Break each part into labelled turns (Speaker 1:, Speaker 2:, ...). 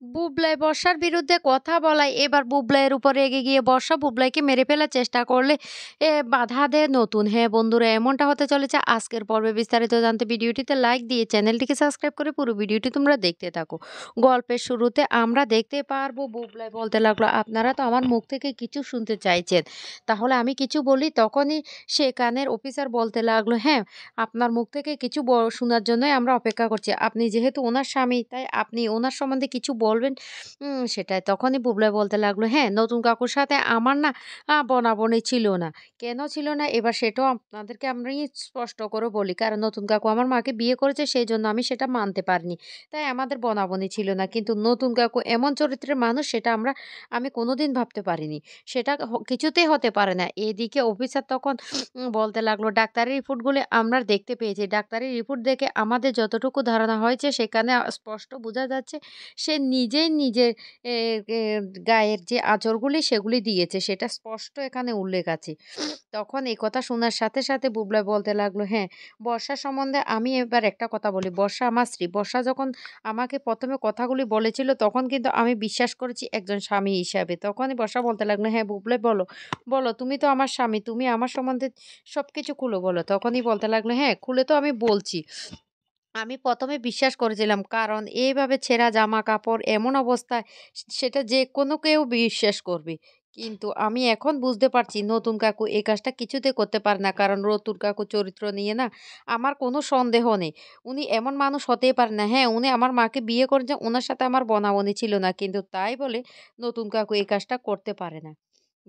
Speaker 1: বুবলাই বর্ষার বিরুদ্ধে কথা বলায় এবার বুবলাইয়ের উপর রেগে গিয়ে বর্ষা বুবলাইকে মেরে ফেলার চেষ্টা করলে বাধা দেয় নতুন। হ্যাঁ বন্ধুরা, এমনটা হতে চলেছে আজকের পর্বে। বিস্তারিত জানতে ভিডিওটিতে লাইক দিয়ে চ্যানেলটিকে সাবস্ক্রাইব করে পুরো ভিডিওটি তোমরা দেখতে থাকো। গল্পের শুরুতে আমরা দেখতে পারবো বুবলাই বলতে লাগলো, আপনারা তো আমার মুখ থেকে কিছু শুনতে চাইছেন, তাহলে আমি কিছু বলি। তখনই সেখানের অফিসার বলতে লাগলো, হ্যাঁ আপনার মুখ থেকে কিছু শোনার জন্যই আমরা অপেক্ষা করছি। আপনি যেহেতু ওনার স্বামী, তাই আপনি ওনার সম্বন্ধে কিছু বলবেন। সেটাই। তখনই বুবলাই বলতে লাগলো, হ্যাঁ নতুন কাকুর সাথে আমার না বনাবনি ছিল না। কেন ছিল না এবার সেটাও আপনাদেরকে আমি স্পষ্ট করে বলি। কারণ নতুন কাকু আমার মাকে বিয়ে করেছে, সেই জন্য আমি সেটা মানতে পারিনি। তাই আমাদের বনাবনি ছিল না। কিন্তু নতুন কাকু এমন চরিত্রের মানুষ, সেটা আমি কোনোদিন ভাবতে পারিনি। সেটা কিছুতেই হতে পারে না। এদিকে অফিসার তখন বলতে লাগলো, ডাক্তারের রিপোর্টগুলি আমরা দেখতে পেয়েছি। ডাক্তারের রিপোর্ট দেখে আমাদের যতটুকু ধারণা হয়েছে, সেখানে স্পষ্ট বোঝা যাচ্ছে সে নিজেই নিজের এ এ গায়ের যে আঁচড়গুলি সেগুলি দিয়েছে। সেটা স্পষ্ট এখানে উল্লেখ আছে। তখন এই কথা শোনার সাথে, সাথে বুবলাই বলতে লাগলো, হ্যাঁ বর্ষা সম্বন্ধে আমি এবার একটা কথা বলি। বর্ষা আমার স্ত্রী। বর্ষা যখন আমাকে ১ম এ কথাগুলি বলেছিল, তখন কিন্তু আমি বিশ্বাস করেছি একজন স্বামী হিসাবে। তখনই বর্ষা বলতে লাগলো, হ্যাঁ বুবলাই বলো, বলো তুমি তো আমার স্বামী। তুমি আমার সম্বন্ধে সবকিছু খুলে বলো। তখনই বলতে লাগলো, হ্যাঁ খুলে তো আমি বলছি। আমি ১ম এ বিশ্বাস করেছিলাম। কারণ এইভাবে ছেঁড়া জামা-কাপড় এমন অবস্থায় সেটা যেকোনো কেউ বিশ্বাস করবে। কিন্তু আমি এখন বুঝতে পারছি নতুন কাকু এই কাজটা কিছুতেই করতে পারে না। কারণ নতুন কাকুর চরিত্র নিয়ে না আমার কোনো সন্দেহ নেই। উনি এমন মানুষ হতেই পারে না। হ্যাঁ, উনি আমার মাকে বিয়ে করেছেন, উনার সাথে আমার বনাবনি ছিল না। কিন্তু তাই বলে নতুন কাকু এই কাজটা করতে পারে না।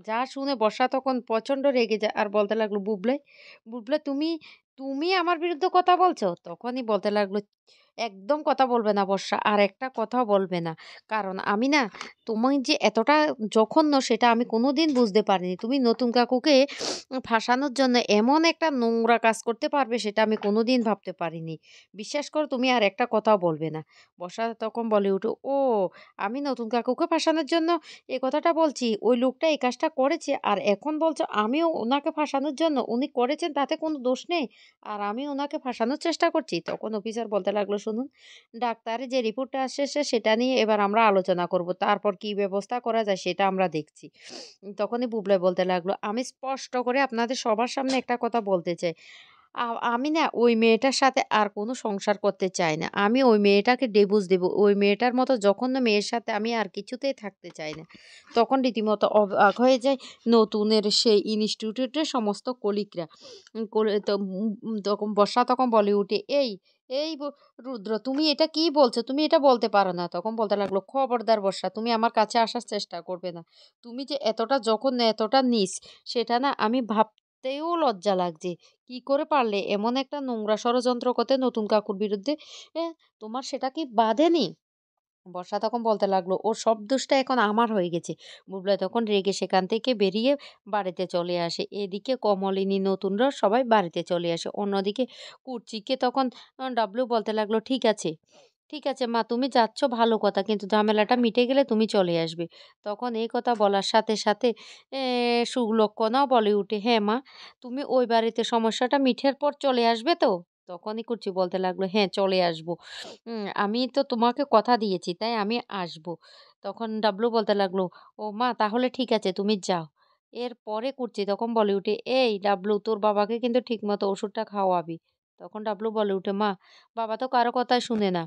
Speaker 1: যা শুনে বর্ষা তখন প্রচন্ড রেগে যায় আর বলতে লাগলো, বুবলাই, বুবলাই তুমি তুমি আমার বিরুদ্ধে কথা বলছো? তখনই বলতে লাগলো, একদম কথা বলবে না বর্ষা। আর একটা কথাও বলবে না। কারণ আমি না তুমি যে এতটা জঘন্য সেটা আমি কোনোদিন বুঝতে পারিনি। তুমি নতুন কাকুকে ফাঁসানোর জন্য এমন একটা নোংরা কাজ করতে পারবে সেটা আমি কোনোদিন ভাবতে পারিনি। বিশ্বাস করো তুমি আর একটা কথাও বলবে না। বর্ষা তখন বলে উঠে, ও আমি নতুন কাকুকে ফাঁসানোর জন্য এ কথাটা বলছি। ওই লোকটা এই কাজটা করেছে আর এখন বলছো আমিও ওনাকে ফাঁসানোর জন্য, উনি করেছেন তাতে কোনো দোষ নেই। আর আমি ওনাকে ফাঁসানোর চেষ্টা করছি। তখন অফিসার বলতে লাগলো, শুনুন ডাক্তারের যে রিপোর্টটা আসছে সেটা নিয়ে এবার আমরা আলোচনা করব। তারপর কি ব্যবস্থা করা যায় সেটা আমরা দেখছি। তখনই বুবলাই বলতে লাগলো, আমি স্পষ্ট করে আপনাদের সবার সামনে একটা কথা বলতে চাই। আ আমি না ওই মেয়েটার সাথে আর কোনো সংসার করতে চাই না। আমি ওই মেয়েটাকে ডিভোর্স দেব। ওই মেয়েটার মতো জঘন্য মেয়ের সাথে আমি আর কিছুতেই থাকতে চাই না। তখন রীতিমতো অবাক হয়ে যায় নতুনের সেই ইনস্টিটিউটের সমস্ত কলিগরা। করে তো তখন বর্ষা তখন বলে উঠে, এই রুদ্র তুমি এটা কি বলছো? তুমি এটা বলতে পারো না। তখন বলতে লাগলো, খবরদার বর্ষা, তুমি আমার কাছে আসার চেষ্টা করবে না। তুমি যে এতটা জঘন্য, এতটা নিচ, সেটা না আমি ভাবতেও লজ্জা লাগছে। কি করে পারলে এমন একটা নোংরা ষড়যন্ত্র করতে নতুন কাকুর বিরুদ্ধে? এ তোমার সেটা কি বাধেনি? বর্ষা তখন বলতে লাগলো, ওর সব দোষটা এখন আমার হয়ে গেছে। বুবলাই তখন রেগে সেখান থেকে বেরিয়ে বাড়িতে চলে আসে। এদিকে কমলিনী নতুনরা সবাই বাড়িতে চলে আসে। অন্যদিকে কুচিকে তখন ডাবলু বলতে লাগলো, ঠিক আছে, ঠিক আছে মা তুমি যাচ্ছ ভালো কথা, কিন্তু ঝামেলাটা মিটে গেলে তুমি চলে আসবে। তখন এই কথা বলার সাথে সাথে সুলক্ষণাও বলে উঠে, হ্যাঁ মা তুমি ওই বাড়িতে সমস্যাটা মিঠার পর চলে আসবে তো? তখনই কুচি বলতে লাগলো, হ্যাঁ চলে আসবো। আমি তো তোমাকে কথা দিয়েছি, তাই আমি আসবো। তখন ডাবলু বলতে লাগলো, ও মা তাহলে ঠিক আছে তুমি যাও। এরপরে কুর্চি তখন বলে উঠে, এই ডাবলু তোর বাবাকে কিন্তু ঠিকমতো ওষুধটা খাওয়াবি। তখন ডাবলু বলে উঠে, মা বাবা তো কারো কথাই শুনে না।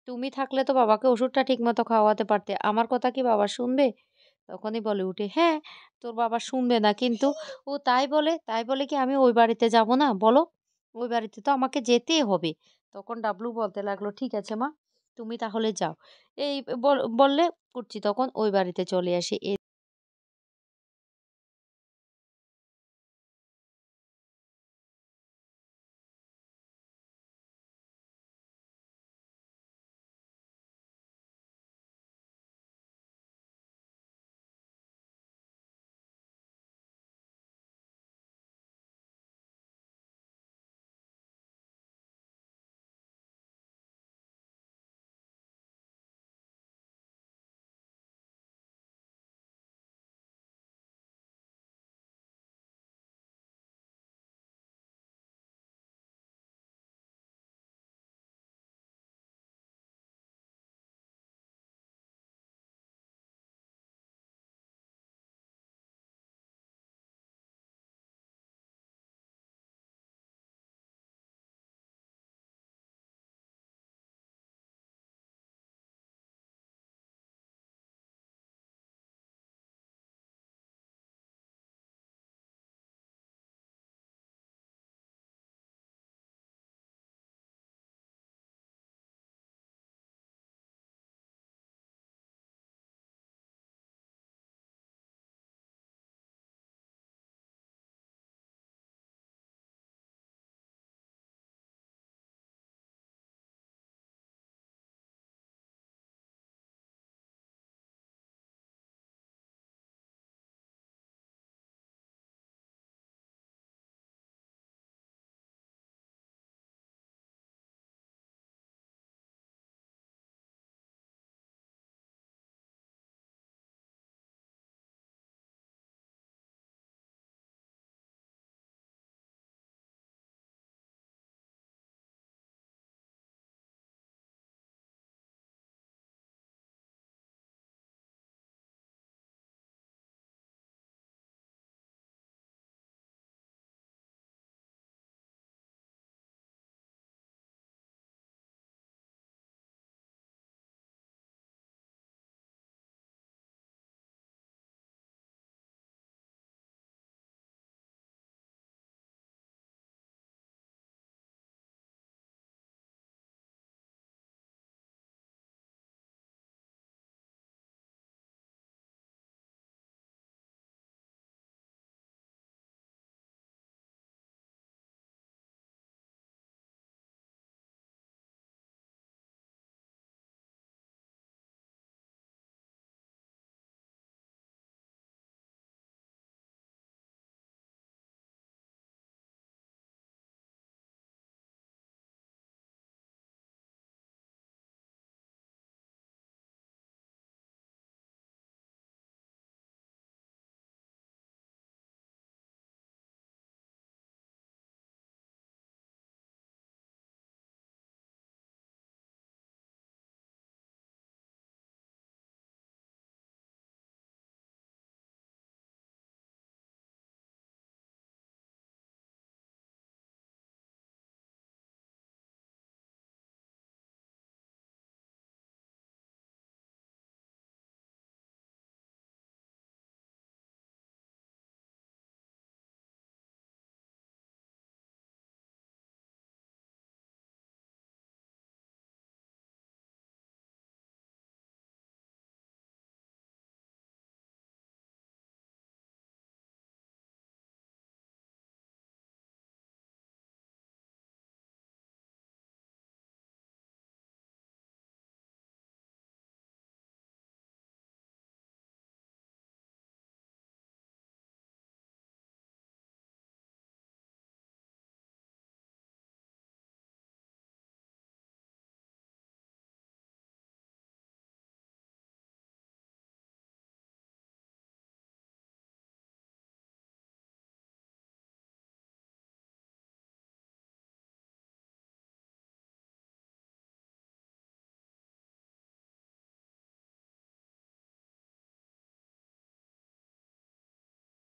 Speaker 1: তুমি থাকলে তো বাবাকে ওষুধটা ঠিকমতো খাওয়াতে পারতে। আমার কথা কি বাবা শুনবে? তখনই বলে উঠে, হ্যাঁ তোর বাবা শুনবে না, কিন্তু ও তাই বলে কি আমি ওই বাড়িতে যাব না বলো? ওই বাড়িতে তো আমাকে যেতেই হবে। তখন ডাবলু বলতে লাগলো, ঠিক আছে মা তুমি তাহলে যাও। এই বললে কুটছি তখন ওই বাড়িতে চলে আসে।